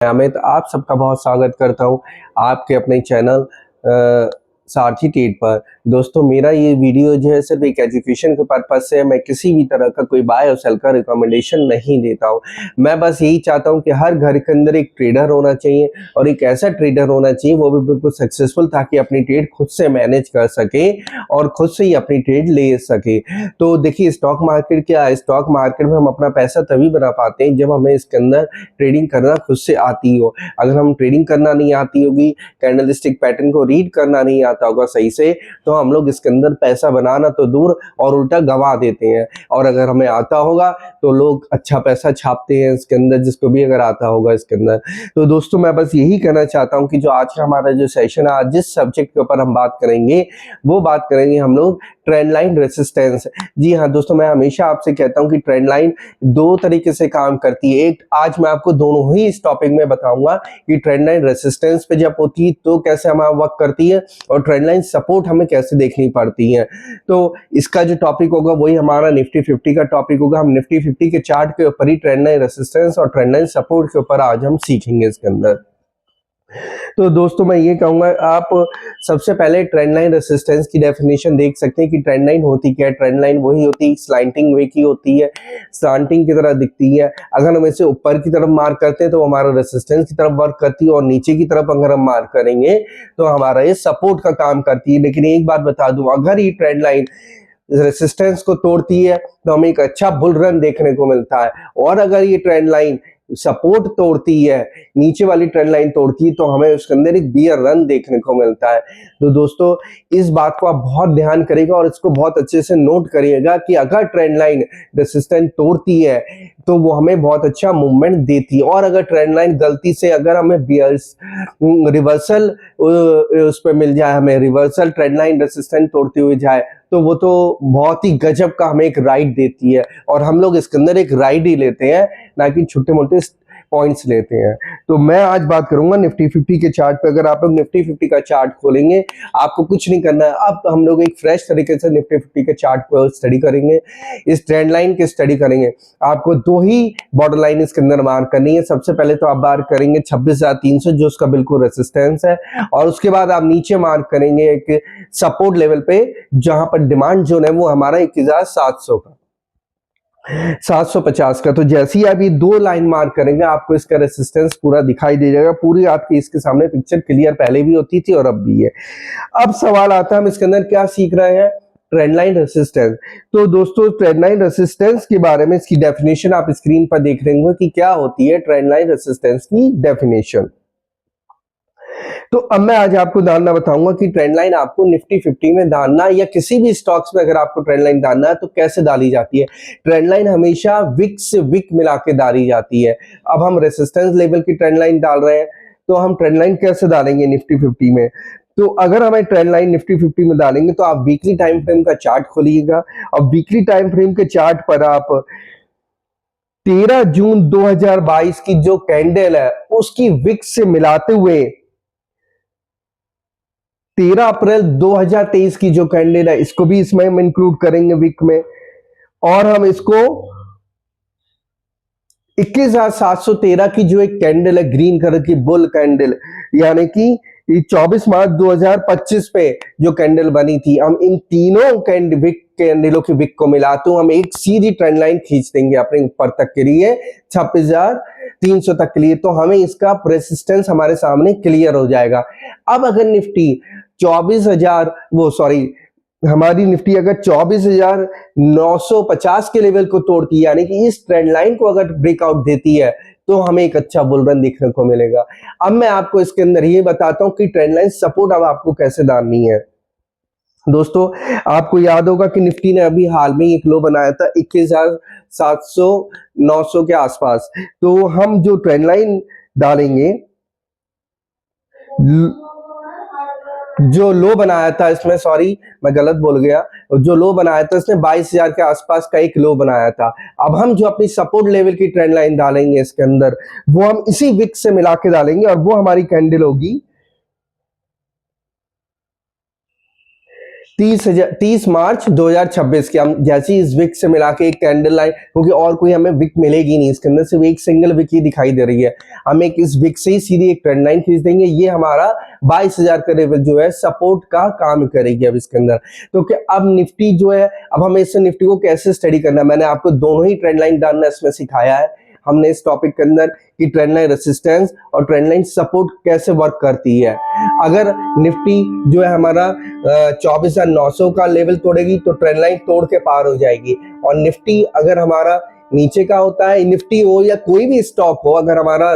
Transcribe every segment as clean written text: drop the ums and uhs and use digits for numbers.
अमित आप सबका बहुत स्वागत करता हूं आपके अपने चैनल सारथी ट्रेड पर। दोस्तों मेरा ये वीडियो जो है सिर्फ एक एजुकेशन के पर्पज से है। मैं किसी भी तरह का कोई बाय और सेल का रिकमेंडेशन नहीं देता हूं। मैं बस यही चाहता हूं कि हर घर के अंदर एक ट्रेडर होना चाहिए और एक ऐसा ट्रेडर होना चाहिए वो भी बिल्कुल सक्सेसफुल, ताकि अपनी ट्रेड खुद से मैनेज कर सके और खुद से ही अपनी ट्रेड ले सके। तो देखिए स्टॉक मार्केट क्या है, स्टॉक मार्केट में हम अपना पैसा तभी बना पाते हैं जब हमें इसके अंदर ट्रेडिंग करना खुद से आती हो। अगर हम ट्रेडिंग करना नहीं आती होगी, कैंडलस्टिक पैटर्न को रीड करना नहीं आता होगा सही से, तो हम लोग इसके अंदर पैसा बनाना तो दूर और उल्टा गवा देते हैं। और अगर हमें आता होगा तो लोग अच्छा पैसा छापते हैं इसके अंदर, जिसको भी अगर आता होगा इसके अंदर। तो दोस्तों मैं बस यही कहना चाहता हूं कि जो आज का हमारा जो सेशन है, आज जिस सब्जेक्ट के ऊपर हम बात करेंगे वो बात करेंगे हम लोग ट्रेंड लाइन रेसिस्टेंस। जी हाँ दोस्तों, मैं हमेशा आपसे कहता हूं कि ट्रेंड लाइन दो तरीके से काम करती है। एक आज मैं आपको दोनों ही इस टॉपिक में बताऊंगा कि ट्रेंड लाइन रेसिस्टेंस पे जब होती है तो कैसे हमारा वर्क करती है और ट्रेंड लाइन सपोर्ट हमें कैसे देखनी पड़ती है। तो इसका जो टॉपिक होगा वही हमारा निफ्टी 50 का टॉपिक होगा। हम निफ्टी 50 के चार्ट के ऊपर ही ट्रेंड लाइन रेसिस्टेंस और ट्रेंड लाइन सपोर्ट के ऊपर आज हम सीखेंगे इसके अंदर। तो दोस्तों मैं ये कहूंगा, आप सबसे पहले ट्रेंड लाइन रेसिस्टेंस की डेफिनेशन देख सकते हैं कि ट्रेंड लाइन होती क्या है। ट्रेंड लाइन वही होती है, स्लांटिंग वे की होती है, स्लांटिंग की तरह दिखती है। अगर हम इसे ऊपर की तरफ मार्क करते हैं तो हमारा रेसिस्टेंस की तरफ वर्क करती है, और नीचे की तरफ अगर हम मार्क करेंगे तो हमारा ये सपोर्ट का काम करती है। लेकिन एक बात बता दूं, अगर ये ट्रेंड लाइन रेसिस्टेंस को तोड़ती है तो हमें एक अच्छा बुल रन देखने को मिलता है, और अगर ये ट्रेंड लाइन सपोर्ट तोड़ती है, नीचे वाली ट्रेंड लाइन तोड़ती है, तो हमें उसके अंदर एक बियर रन देखने को मिलता है। तो दोस्तों इस बात को आप बहुत ध्यान करिएगा और इसको बहुत अच्छे से नोट करिएगा कि अगर ट्रेंड लाइन रेसिस्टेंस तोड़ती है तो वो हमें बहुत अच्छा मूवमेंट देती है, और अगर ट्रेंड लाइन गलती से अगर हमें बियर्स रिवर्सल उस पर मिल जाए, हमें रिवर्सल ट्रेंड लाइन रेसिस्टेंस तोड़ते हुए जाए, तो वो तो बहुत ही गजब का हमें एक राइड देती है, और हम लोग इसके अंदर एक राइड ही लेते हैं, ना कि छोटे मोटे पॉइंट्स लेते हैं। तो मैं आज बात करूंगा निफ्टी 50 के चार्ट पे। अगर आप लोग निफ्टी 50 का चार्ट खोलेंगे, आपको कुछ नहीं करना है, अब हम लोग एक फ्रेश तरीके से निफ्टी 50 के चार्ट को स्टडी करेंगे, इस ट्रेंड लाइन की स्टडी करेंगे। आपको दो ही बॉर्डर लाइन इसके अंदर मार्क करनी है। सबसे पहले तो आप मार्क करेंगे 26,300 जो उसका बिल्कुल रेसिस्टेंस है, और उसके बाद आप नीचे मार्क करेंगे एक सपोर्ट लेवल पे, जहां पर डिमांड जोन है वो हमारा 21,700 का, 750 का। तो जैसे ही आप ये दो लाइन मार्क करेंगे आपको इसका रेसिस्टेंस पूरा दिखाई दे जाएगा। पूरी आपकी इसके सामने पिक्चर क्लियर पहले भी होती थी और अब भी है। अब सवाल आता है हम इसके अंदर क्या सीख रहे हैं, ट्रेंड लाइन रेसिस्टेंस। तो दोस्तों ट्रेंड लाइन रेसिस्टेंस के बारे में इसकी डेफिनेशन आप स्क्रीन पर देख रहे होंगे कि क्या होती है ट्रेंड लाइन रेसिस्टेंस की डेफिनेशन। तो अब मैं आज आपको जानना बताऊंगा कि ट्रेंड लाइन आपको निफ्टी 50 में डालना या किसी भी स्टॉक्स में अगर आपको ट्रेंड लाइन डालना है तो कैसे डाली जाती है। ट्रेंड लाइन हमेशा विक से विक मिला के डाली जाती है। अब हम रेसिस्टेंस लेवल की ट्रेंड लाइन डाल रहे हैं, तो हम ट्रेंड लाइन कैसे डालेंगे निफ्टी 50 में। तो अगर हमें ट्रेंड लाइन निफ्टी 50 में डालेंगे तो आप वीकली टाइम फ्रेम का चार्ट खोलिएगा, और वीकली टाइम फ्रेम के चार्ट पर आप 13 जून 2022 की जो कैंडल है उसकी विक से मिलाते हुए 13 अप्रैल 2023 की जो कैंडल है इसको भी इसमें हम इंक्लूड करेंगे वीक में, और हम इसको 21,713 की जो एक कैंडल है ग्रीन कलर की बुल कैंडल, यानी कि 24 मार्च 2025 पे जो कैंडल बनी थी, हम इन तीनों कैंडलों की विक को मिलाते हुए हम एक सीधी ट्रेंड लाइन खींच देंगे अपने ऊपर तक के लिए 26,300 तक के लिए। तो हमें इसका रेसिस्टेंस हमारे सामने क्लियर हो जाएगा। अब अगर निफ्टी 24,000 हमारी निफ्टी अगर 24,950 के लेवल को तोड़ती है, यानी कि इस ट्रेंड लाइन को अगर ब्रेकआउट देती है, तो हमें एक अच्छा बुल रन देखने को मिलेगा। अब मैं आपको इसके अंदर ये बताता हूं कि ट्रेंड लाइन सपोर्ट अब आपको कैसे डालनी है। दोस्तों आपको याद होगा कि निफ्टी ने अभी हाल में एक लो बनाया था 21,700 900 के आसपास। तो हम जो ट्रेंड लाइन डालेंगे, जो लो बनाया था इसमें, सॉरी मैं गलत बोल गया, जो लो बनाया था इसने 22,000 के आसपास का एक लो बनाया था। अब हम जो अपनी सपोर्ट लेवल की ट्रेंड लाइन डालेंगे इसके अंदर, वो हम इसी विक से मिला के डालेंगे, और वो हमारी कैंडल होगी 30 मार्च 2026 की। हम जैसे इस विक से मिला के एक कैंडल लाइन, क्योंकि और कोई हमें विक मिलेगी नहीं इसके अंदर, सिर्फ एक सिंगल विक ही दिखाई दे रही है, हम एक इस विक से ही सीधी एक ट्रेंड लाइन खींच देंगे। ये हमारा 22,000 का लेवल जो है सपोर्ट का काम करेगी अब इसके अंदर। तो क्या अब निफ्टी जो है, अब हमें इससे निफ्टी को कैसे स्टडी करना है, मैंने आपको दोनों ही ट्रेंड लाइन डालना इसमें सिखाया है हमने इस टॉपिक के अंदर कि ट्रेंड लाइन रेसिस्टेंस और ट्रेंड लाइन सपोर्ट कैसे वर्क करती है। अगर निफ्टी जो है हमारा 24,900 का लेवल तोड़ेगी तो ट्रेंड लाइन तोड़ के पार हो जाएगी, और निफ्टी अगर हमारा नीचे का होता है, निफ्टी हो या कोई भी स्टॉक हो, अगर हमारा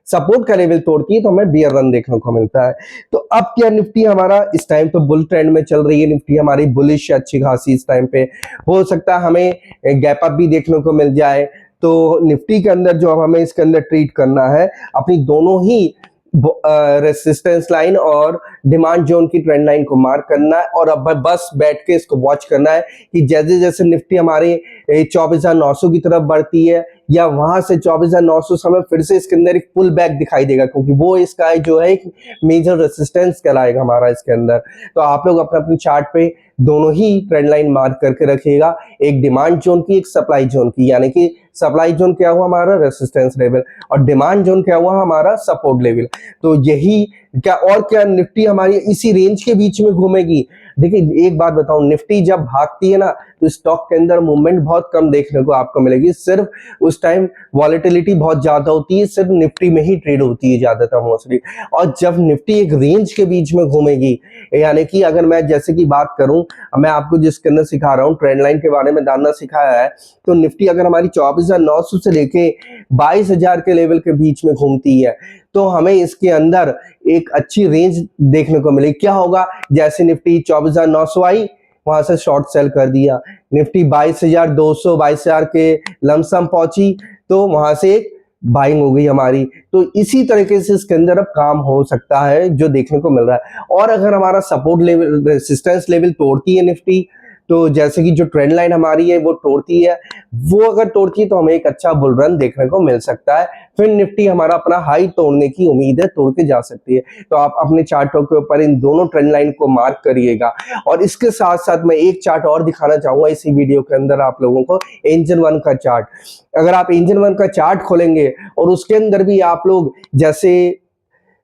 सपोर्ट का लेवल तोड़ती है तो हमें बियर रन देखने को मिलता है। तो अब क्या निफ्टी हमारा इस टाइम तो बुल ट्रेंड में चल रही है, निफ्टी हमारी बुलिश अच्छी खासी इस टाइम पे, हो सकता है हमें गैप अप भी देखने को मिल जाए। तो निफ्टी के अंदर जो अब हमें इसके अंदर ट्रीट करना है, अपनी दोनों ही रेसिस्टेंस लाइन और डिमांड जोन की ट्रेंड लाइन को मार्क करना है, और अब बस बैठ के इसको वॉच करना है कि जैसे जैसे निफ्टी हमारे 24,900 की तरफ बढ़ती है, या वहां से 24,900 समय फिर से इसके अंदर एक पुल बैक दिखाई देगा, क्योंकि वो इसका जो है एक मेजर रेसिस्टेंस कहलाएगा हमारा इसके अंदर। तो आप लोग अपने अपने चार्ट पे दोनों ही ट्रेंड लाइन मार्क करके रखिएगा, एक डिमांड जोन की, एक सप्लाई जोन की, यानी कि सप्लाई जोन क्या हुआ हमारा रेसिस्टेंस लेवल, और डिमांड जोन क्या हुआ हमारा सपोर्ट लेवल। तो यही क्या और क्या, निफ्टी हमारी इसी रेंज के बीच में घूमेगी। देखिए एक बात बताऊं, निफ्टी जब भागती है ना तो स्टॉक के अंदर मूवमेंट बहुत कम देखने को आपको मिलेगी, सिर्फ उस टाइम वॉलेटिलिटी बहुत ज्यादा होती है, सिर्फ निफ्टी में ही ट्रेड होती है ज्यादातर मोस्टली। और जब निफ्टी एक रेंज के बीच में घूमेगी, यानी कि अगर मैं जैसे कि बात करूं, मैं आपको जिसके अंदर सिखा रहा हूं, ट्रेंड लाइन के बारे में जानना सिखाया है, तो निफ्टी अगर हमारी 24,900 से लेके 22,000 के लेवल के बीच में घूमती है तो हमें इसके अंदर एक अच्छी रेंज देखने को मिलेगी। क्या होगा, जैसे निफ्टी 24,900 आई, वहां से शॉर्ट सेल कर दिया, निफ्टी 22,200 22,000 के लमसम पहुंची तो वहां से एक बाइंग हो गई हमारी। तो इसी तरीके से इसके अंदर अब काम हो सकता है जो देखने को मिल रहा है। और अगर हमारा सपोर्ट लेवल रेसिस्टेंस लेवल तोड़ती है निफ्टी, तो जैसे कि जो ट्रेंड लाइन हमारी है वो तोड़ती है, वो अगर तोड़ती है तो हमें एक अच्छा बुल रन देखने को मिल सकता है, फिर निफ्टी हमारा अपना हाई तोड़ने की उम्मीद है, तोड़ के जा सकती है। तो आप अपने चार्टों के ऊपर इन दोनों ट्रेंड लाइन को मार्क करिएगा। और इसके साथ साथ मैं एक चार्ट और दिखाना चाहूंगा इसी वीडियो के अंदर आप लोगों को, एंजल वन का चार्ट। अगर आप एंजल वन का चार्ट खोलेंगे और उसके अंदर भी आप लोग जैसे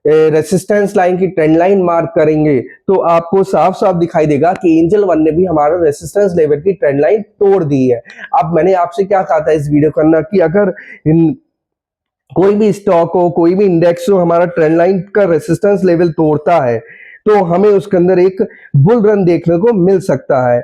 रेसिस्टेंस लाइन की ट्रेंड लाइन मार्क करेंगे तो आपको साफ साफ दिखाई देगा कि एंजल वन ने भी हमारा रेसिस्टेंस लेवल की ट्रेंड लाइन तोड़ दी है। अब मैंने आपसे क्या कहा था इस वीडियो के अंदर कि अगर कोई भी स्टॉक हो, कोई भी इंडेक्स हो, हमारा ट्रेंड लाइन का रेसिस्टेंस लेवल तोड़ता है तो हमें उसके अंदर एक बुल रन देखने को मिल सकता है।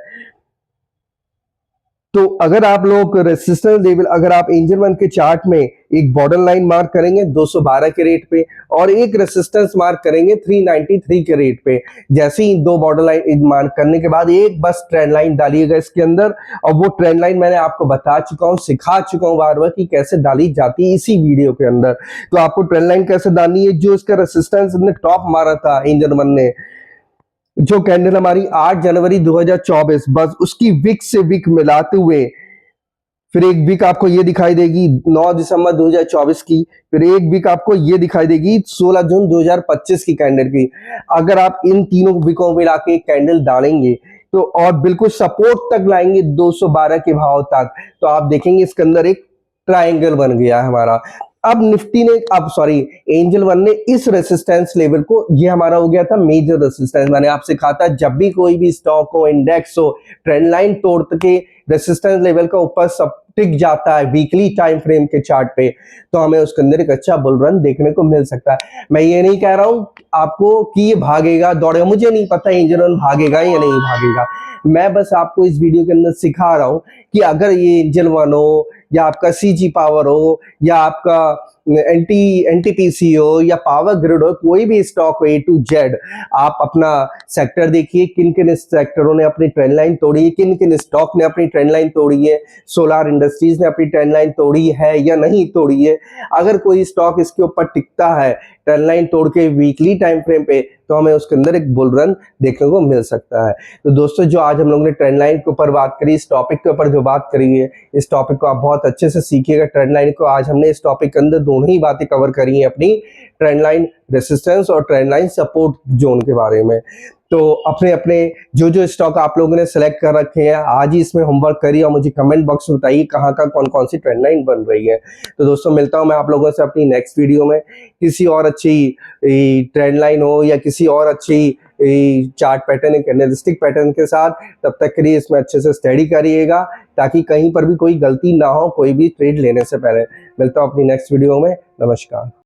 तो अगर आप लोग रेसिस्टेंस लेवल, अगर आप एंजल वन के चार्ट में एक बॉर्डर लाइन मार्क करेंगे 212 के रेट पे, और एक रेसिस्टेंस मार्क करेंगे 393 के रेट पे, जैसे ही दो बॉर्डर लाइन मार्क करने के बाद एक बस ट्रेंड लाइन डालिएगा इसके अंदर, और वो ट्रेंड लाइन मैंने आपको बता चुका हूँ, सिखा चुका हूँ बार बार कि कैसे डाली जाती है इसी वीडियो के अंदर। तो आपको ट्रेंड लाइन कैसे डालनी है, जो इसका रेसिस्टेंस ने टॉप मारा था एंजल वन ने, जो कैंडल हमारी 8 जनवरी 2024, बस उसकी विक से विक मिलाते हुए फिर एक विक आपको ये दिखाई देगी 9 दिसंबर 2024 की, फिर एक विक आपको ये दिखाई देगी 16 जून 2025 की कैंडल की। अगर आप इन तीनों विकों मिला के कैंडल डालेंगे तो और बिल्कुल सपोर्ट तक लाएंगे 212 के भाव तक, तो आप देखेंगे इसके अंदर एक ट्रायंगल बन गया है हमारा। अब निफ्टी ने, अब सॉरी एंजल वन ने इस रेसिस्टेंस लेवल को, ये हमारा हो गया था मेजर रेसिस्टेंस। मैंने आपसे कहा था जब भी कोई भी स्टॉक हो, इंडेक्स हो, ट्रेंड लाइन तोड़ के रेसिस्टेंस लेवल का ऊपर सब टिक जाता है वीकली टाइम फ्रेम के चार्ट पे, तो हमें उसके अंदर एक अच्छा बुल रन देखने को मिल सकता है। मैं ये नहीं कह रहा हूं आपको कि ये भागेगा दौड़ेगा, मुझे नहीं पता एंजल वन भागेगा या नहीं भागेगा, मैं बस आपको इस वीडियो के अंदर सिखा रहा हूं कि अगर ये एंजल वन हो या आपका सीजी पावर हो या आपका एनटीपीसी हो या पावर ग्रिड हो, कोई भी स्टॉक हो A to Z, आप अपना सेक्टर देखिए किन किन सेक्टरों ने अपनी ट्रेंड लाइन तोड़ी है, किन किन स्टॉक ने अपनी ट्रेंड लाइन तोड़ी है, सोलार इंडस्ट्रीज ने अपनी ट्रेंड लाइन तोड़ी है या नहीं तोड़ी है। अगर कोई स्टॉक इसके ऊपर टिकता है ट्रेंड लाइन तोड़ के वीकली टाइम फ्रेम पे, तो हमें उसके अंदर एक बुल रन देखने को मिल सकता है। तो दोस्तों जो आज हम लोगों ने ट्रेंड लाइन के ऊपर बात करी, इस टॉपिक के ऊपर जो बात करी है, इस टॉपिक को आप बहुत अच्छे से सीखिएगा। ट्रेंड लाइन को आज हमने इस टॉपिक के अंदर दोनों ही बातें कवर करी हैं, अपनी ट्रेंड लाइन रेसिस्टेंस और ट्रेंड लाइन सपोर्ट जोन के बारे में। तो अपने अपने जो जो स्टॉक आप लोगों ने सेलेक्ट कर रखे हैं आज ही इसमें होमवर्क करिए और मुझे कमेंट बॉक्स में बताइए कहाँ का कौन कौन सी ट्रेंड लाइन बन रही है। तो दोस्तों मिलता हूँ मैं आप लोगों से अपनी नेक्स्ट वीडियो में किसी और अच्छी ट्रेंड लाइन हो या किसी और अच्छी चार्ट पैटर्न कैंडलस्टिक पैटर्न के साथ। तब तक के लिए इसमें अच्छे से स्टडी करिएगा ताकि कहीं पर भी कोई गलती ना हो कोई भी ट्रेड लेने से पहले। मिलता हूँ अपनी नेक्स्ट वीडियो में। नमस्कार।